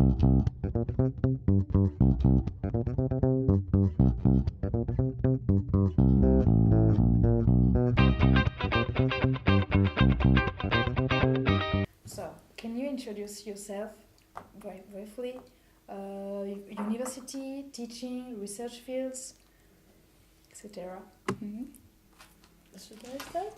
So, can you introduce yourself very briefly? University, teaching, research fields, etc. Mm-hmm. Should I start?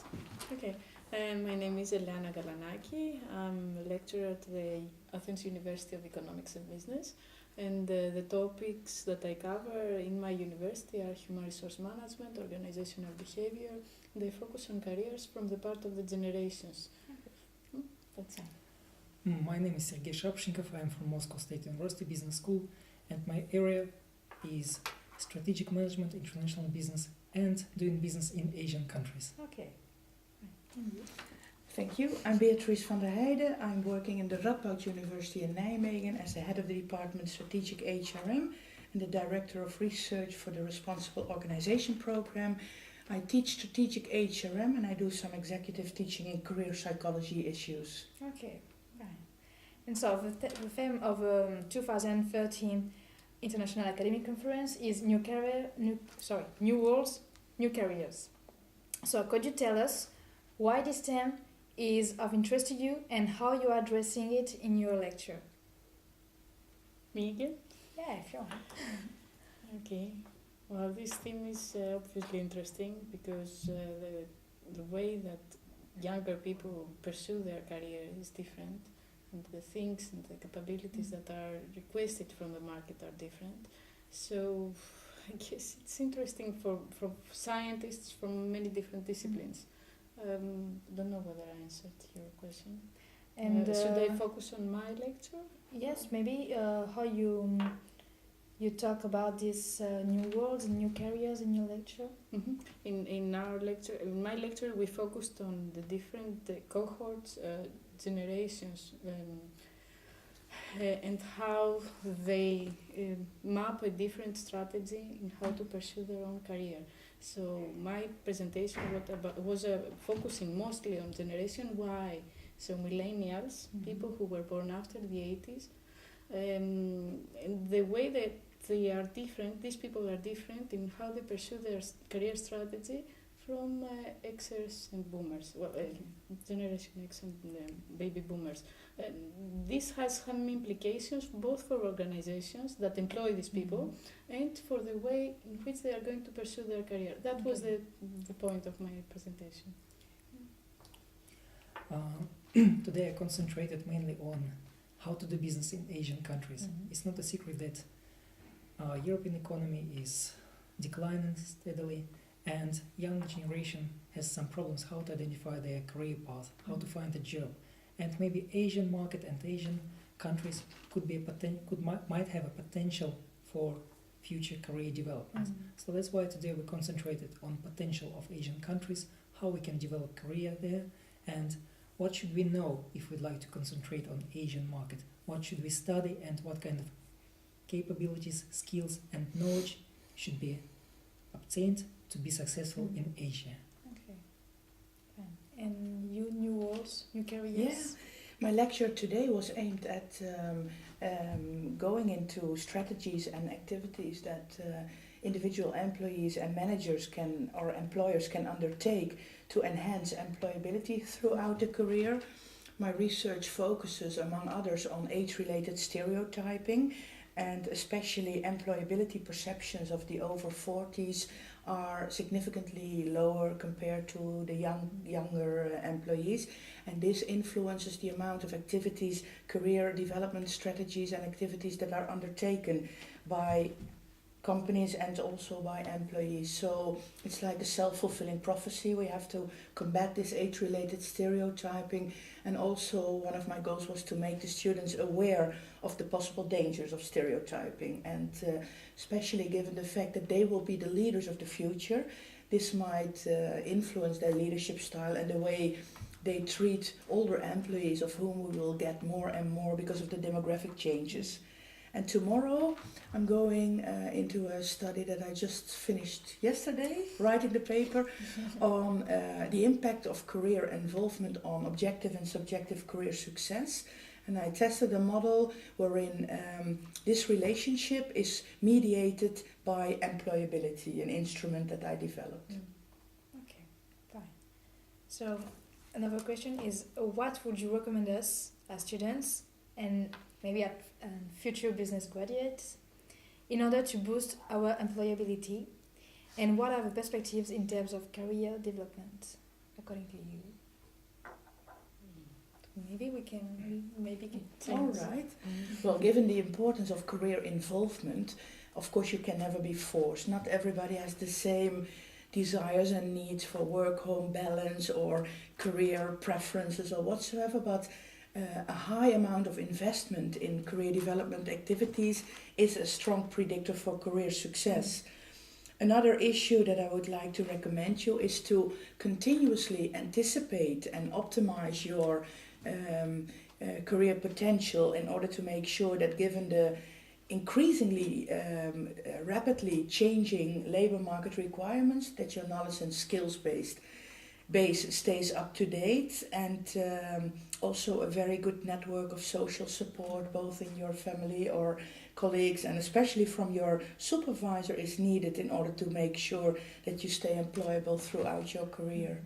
Okay. My name is Eleanna Galanaki. I'm a lecturer at the Athens University of Economics and Business. And the topics that I cover in my university are human resource management, organizational behavior. They focus on careers from the part of the generations. That's it. My name is Sergei Shaposhnikov. I am from Moscow State University Business School, and my area is strategic management, international business, and doing business in Asian countries. Okay. Thank you. I'm Beatrice van der Heijden. I'm working in the Radboud University in Nijmegen as the head of the department Strategic HRM and the director of research for the Responsible Organization program. I teach strategic HRM and I do some executive teaching in career psychology issues. Okay. Right. And so the theme of 2013 International Academic Conference is New Worlds, New Careers. So could you tell us why this theme is of interest to you and how you are addressing it in your lecture? Me again? Yeah, if you want. Okay. Well, this theme is obviously interesting because the way that younger people pursue their career is different, and the things and the capabilities that are requested from the market are different. So I guess it's interesting for scientists from many different disciplines. Don't know whether I answered your question. And should I focus on my lecture? Yes, maybe how you talk about these new worlds and new careers in your lecture. Mm-hmm. In my lecture, we focused on the different cohorts, generations, and how they map a different strategy in how to pursue their own career. So my presentation was focusing mostly on Generation Y, so millennials, people who were born after the 80s, and the way that they are different, these people are different in how they pursue their career strategy from Xers and Boomers, Generation X and baby Boomers. This has some implications both for organizations that employ these people and for the way in which they are going to pursue their career. That was the point of my presentation. Today I concentrated mainly on how to do business in Asian countries. It's not a secret that European economy is declining steadily, and young generation has some problems how to identify their career path, how to find a job, and maybe Asian market and Asian countries might have a potential for future career development. So that's why today we concentrated on potential of Asian countries, how we can develop career there, and what should we know if we'd like to concentrate on Asian market, what should we study, and what kind of capabilities, skills, and knowledge should be obtained to be successful in Asia. Okay. And you, new worlds, new careers? Yeah. My lecture today was aimed at going into strategies and activities that individual employees and managers or employers can undertake to enhance employability throughout the career. My research focuses, among others, on age-related stereotyping, and especially employability perceptions of the over 40s are significantly lower compared to the younger employees, and this influences the amount of activities, career development strategies and activities that are undertaken by companies and also by employees. So it's like a self-fulfilling prophecy. We have to combat this age-related stereotyping, and also one of my goals was to make the students aware of the possible dangers of stereotyping, and especially given the fact that they will be the leaders of the future, this might influence their leadership style and the way they treat older employees, of whom we will get more and more because of the demographic changes. And tomorrow I'm going into a study that I just finished yesterday, writing the paper on the impact of career involvement on objective and subjective career success. And I tested a model wherein this relationship is mediated by employability, an instrument that I developed. Okay, fine. So another question is, what would you recommend us as students and maybe future business graduates in order to boost our employability? And what are the perspectives in terms of career development, according to you? Maybe we can. All right. Well, given the importance of career involvement, of course you can never be forced. Not everybody has the same desires and needs for work-home balance or career preferences or whatsoever, but a high amount of investment in career development activities is a strong predictor for career success. Another issue that I would like to recommend you is to continuously anticipate and optimize your career potential in order to make sure that, given the increasingly rapidly changing labor market requirements, that your knowledge and skills base stays up to date, and also a very good network of social support, both in your family or colleagues, and especially from your supervisor, is needed in order to make sure that you stay employable throughout your career.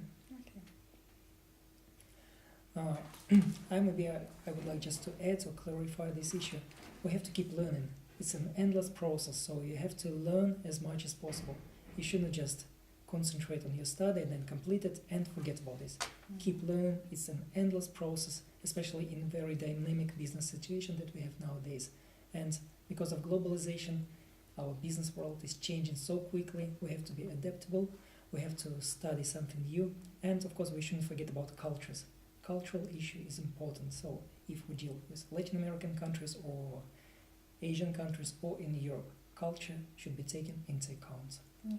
I would like just to add or clarify this issue. We have to keep learning. It's an endless process, so you have to learn as much as possible. You shouldn't just concentrate on your study and then complete it and forget about this. Keep learning. It's an endless process, especially in very dynamic business situation that we have nowadays. And because of globalization, our business world is changing so quickly. We have to be adaptable. We have to study something new. And of course, we shouldn't forget about cultures. Cultural issue is important. So if we deal with Latin American countries or Asian countries or in Europe, culture should be taken into account. I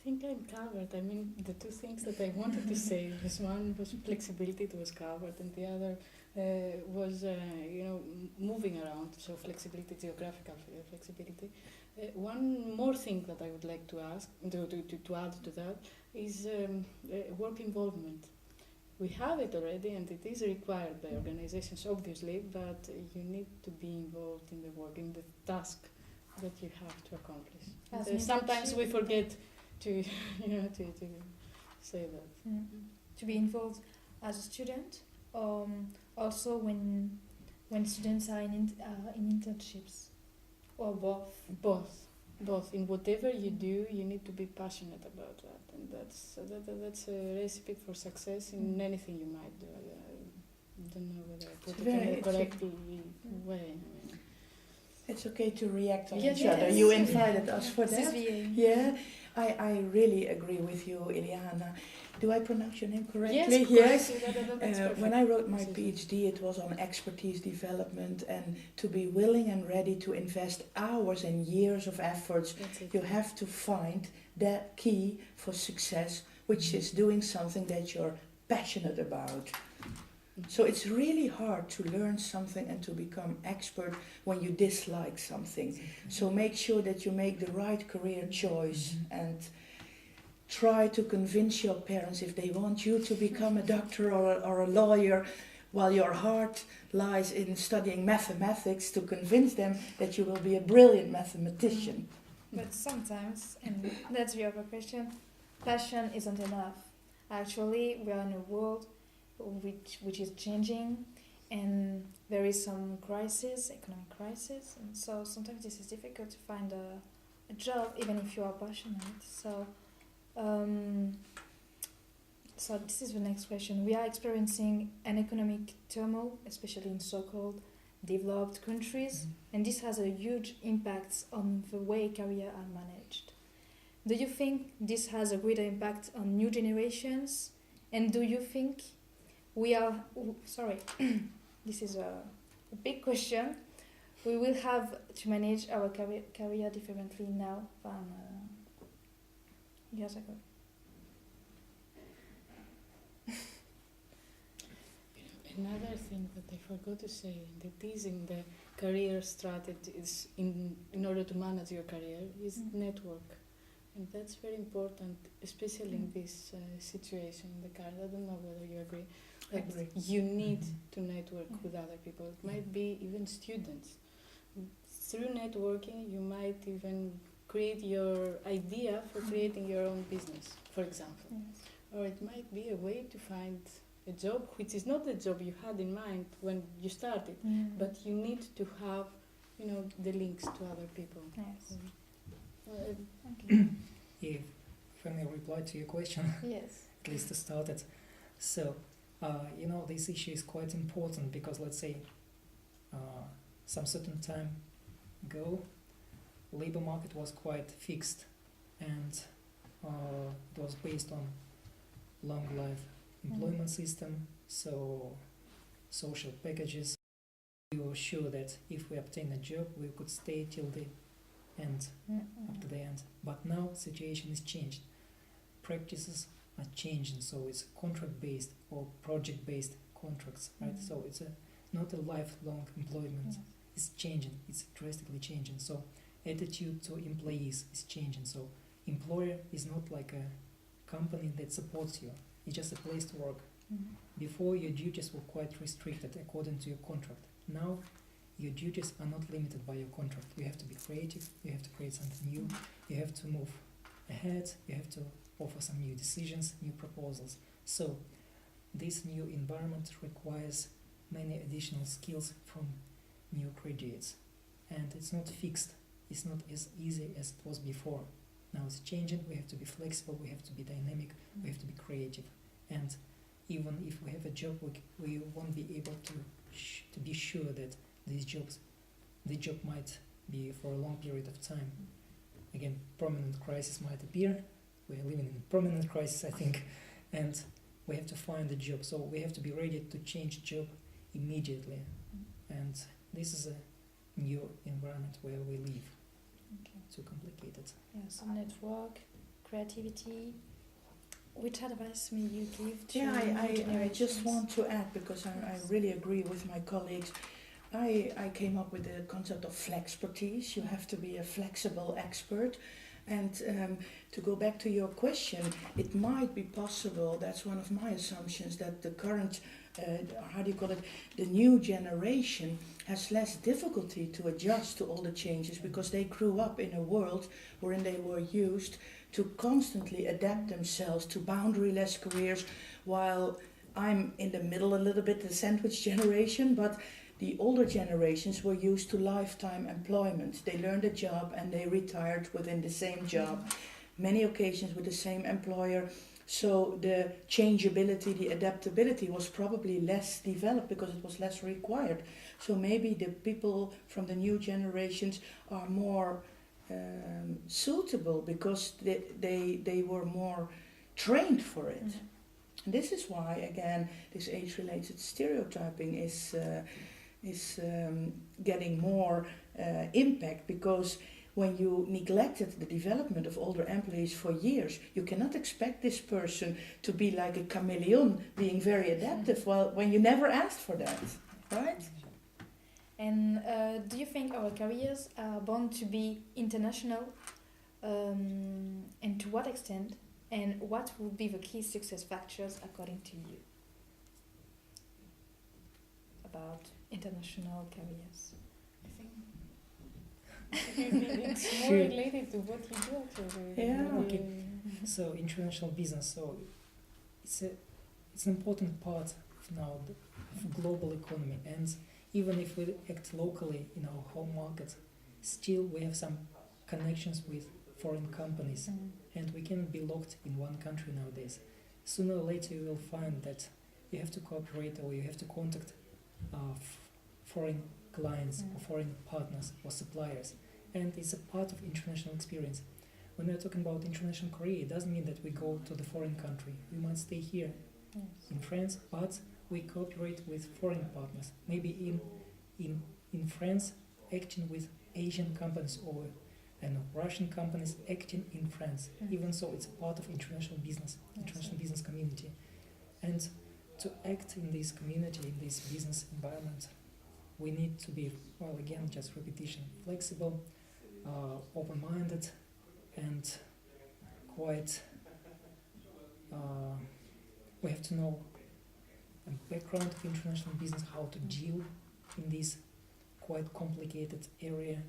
think I'm covered. I mean, the two things that I wanted to say was, one was flexibility, that was covered, and the other was moving around, so flexibility, geographical flexibility. One more thing that I would like to ask, to add to that, is work involvement. We have it already, and it is required by organizations, obviously, but you need to be involved in the work, in the task that you have to accomplish. Sometimes we forget to say that. To be involved as a student, also when students are in internships, or both. Both. In whatever you do, you need to be passionate about that, and that's a recipe for success in anything you might do. I don't know whether I put it in a correct way. It's okay to react on each other. You invited us for that. Yeah, I really agree with you, Eleanna. Do I pronounce your name correctly? Yes. When I wrote my PhD, it was on expertise development, and to be willing and ready to invest hours and years of efforts, you have to find that key for success, which is doing something that you're passionate about. So it's really hard to learn something and to become expert when you dislike something. So make sure that you make the right career choice, and try to convince your parents, if they want you to become a doctor or a lawyer, while your heart lies in studying mathematics, to convince them that you will be a brilliant mathematician. But sometimes, and that's the other question, passion isn't enough. Actually, we are in a world which is changing, and there is some crisis, economic crisis, and so sometimes this is difficult to find a job even if you are passionate. So this is the next question. We are experiencing an economic turmoil, especially in so-called developed countries, and this has a huge impact on the way careers are managed. Do you think this has a greater impact on new generations? And do you think this is a big question. We will have to manage our career differently now than years ago. Another thing that I forgot to say, that is in the career strategies in order to manage your career, is network. And that's very important, especially in this situation in the car. I don't know whether you agree. I That agree. you need to network Mhm. with other people. It might be even students. Through networking, you might even create your idea for creating your own business, for example. Yes. Or it might be a way to find a job which is not the job you had in mind when you started, but you need to have, the links to other people. Yes. Uh, If I may reply to your question, Yes. at least to start it. So, this issue is quite important because, let's say, some certain time ago, labor market was quite fixed, and it was based on long life employment system, so social packages. We were sure that if we obtain a job, we could stay till the end, up to the end. But now situation is changed. Practices are changing, so it's contract-based or project-based contracts, right? So it's not a lifelong employment. Yes. It's changing. It's drastically changing. So attitude to employees is changing. So employer is not like a company that supports you. It's just a place to work. Before, your duties were quite restricted according to your contract. Now, your duties are not limited by your contract. You have to be creative, you have to create something new, you have to move ahead, you have to offer some new decisions, new proposals. So, this new environment requires many additional skills from new graduates. And it's not fixed, it's not as easy as it was before. Now it's changing, we have to be flexible, we have to be dynamic, we have to be creative. And even if we have a job, we won't be able to be sure that the job might be for a long period of time. Again, permanent crisis might appear. We are living in a permanent crisis, I think, and we have to find a job. So we have to be ready to change job immediately. And this is a new environment where we live. Okay. Too complicated. Yeah, so network, creativity. Which advice may you give to Yeah, new I generations? just want to add, because I really agree with my colleagues. I came up with the concept of flexpertise. You have to be a flexible expert. And to go back to your question, it might be possible, that's one of my assumptions, that the current, the new generation has less difficulty to adjust to all the changes because they grew up in a world wherein they were used to constantly adapt themselves to boundaryless careers, while I'm in the middle a little bit, the sandwich generation, but the older generations were used to lifetime employment. They learned a job and they retired within the same job, many occasions with the same employer. So the changeability, the adaptability was probably less developed because it was less required. So maybe the people from the new generations are more suitable because they were more trained for it. And this is why, again, this age-related stereotyping is getting more impact, because when you neglected the development of older employees for years, you cannot expect this person to be like a chameleon, being very adaptive, when you never asked for that, right? And do you think our careers are born to be international? And to what extent? And what would be the key success factors according to you about international careers? I think it's more Sure. related to what you do actually. Yeah. Okay. So international business. So it's an important part of now of global economy. And even if we act locally in our home market, still we have some connections with foreign companies, and we cannot be locked in one country nowadays. Sooner or later you will find that you have to cooperate or you have to contact foreign clients or foreign partners or suppliers, and it's a part of international experience. When we're talking about international career, it doesn't mean that we go to the foreign country. We might stay here in France, but we cooperate with foreign partners. Maybe in France, acting with Asian companies or Russian companies acting in France. Even so, it's a part of international business community. And to act in this community, in this business environment, we need to be, well, again, just repetition, flexible, open-minded, and quite, we have to know the background of international business, how to deal in this quite complicated area.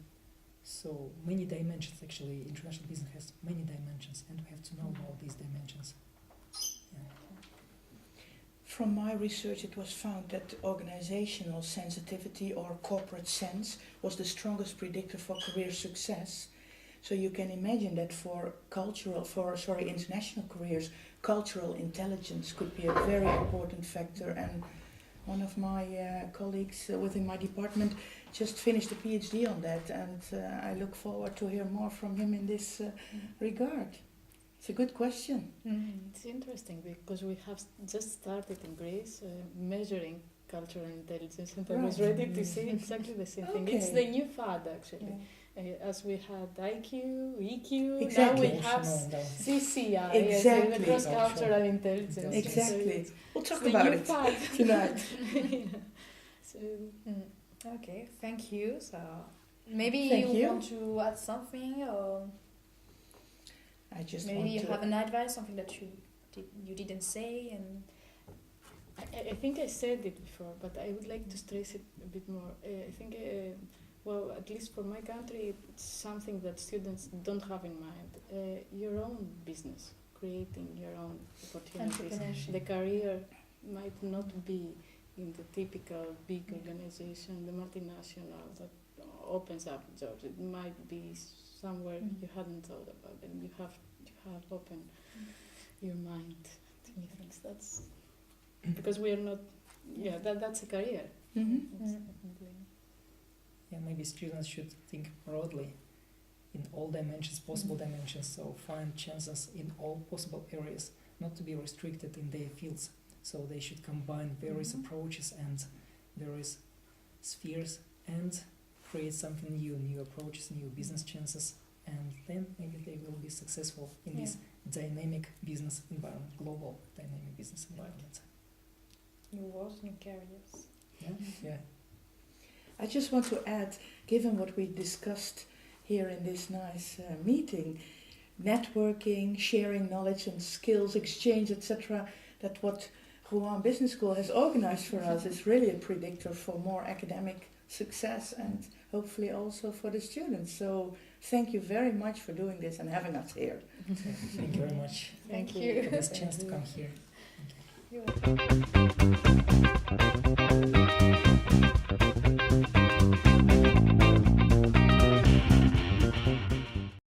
So many dimensions, actually, international business has many dimensions, and we have to know all these dimensions. Yeah. From my research, it was found that international sensitivity or corporate sense was the strongest predictor for career success. So you can imagine that for international careers, cultural intelligence could be a very important factor. And one of my colleagues within my department just finished a PhD on that, and I look forward to hear more from him in this regard. It's a good question. It's interesting because we have just started in Greece measuring cultural intelligence, and I was ready to say exactly the same thing. It's the new fad, actually. As we had IQ, EQ, exactly. Now we have CCI, exactly. The cross-cultural intelligence. Exactly. So we'll talk about it tonight. So, Okay, thank you. So maybe Thank you. want to add something, or I just maybe want you to have an advice, something that you didn't say, and I think I said it before, but I would like to stress it a bit more. I think, well, at least for my country, it's something that students don't have in mind. Your own business, creating your own opportunities. Entrepreneurship. The career might not be in the typical big organization, the multinational that opens up jobs. It might be somewhere you hadn't thought about, and you have opened your mind to new things. That's because we are not. Yeah, that's a career. Yeah, maybe students should think broadly in all dimensions, possible dimensions, so find chances in all possible areas, not to be restricted in their fields. So they should combine various approaches and various spheres and create something new approaches, new business chances, and then maybe they will be successful in this dynamic business environment, global dynamic business environment. new worlds, new careers. Yeah. I just want to add, given what we discussed here in this nice meeting, networking, sharing knowledge and skills, exchange, etc., that what Rouen Business School has organized for us is really a predictor for more academic success and hopefully also for the students. So thank you very much for doing this and having us here. Thank you very much Thank you. for this chance to come here. You're welcome.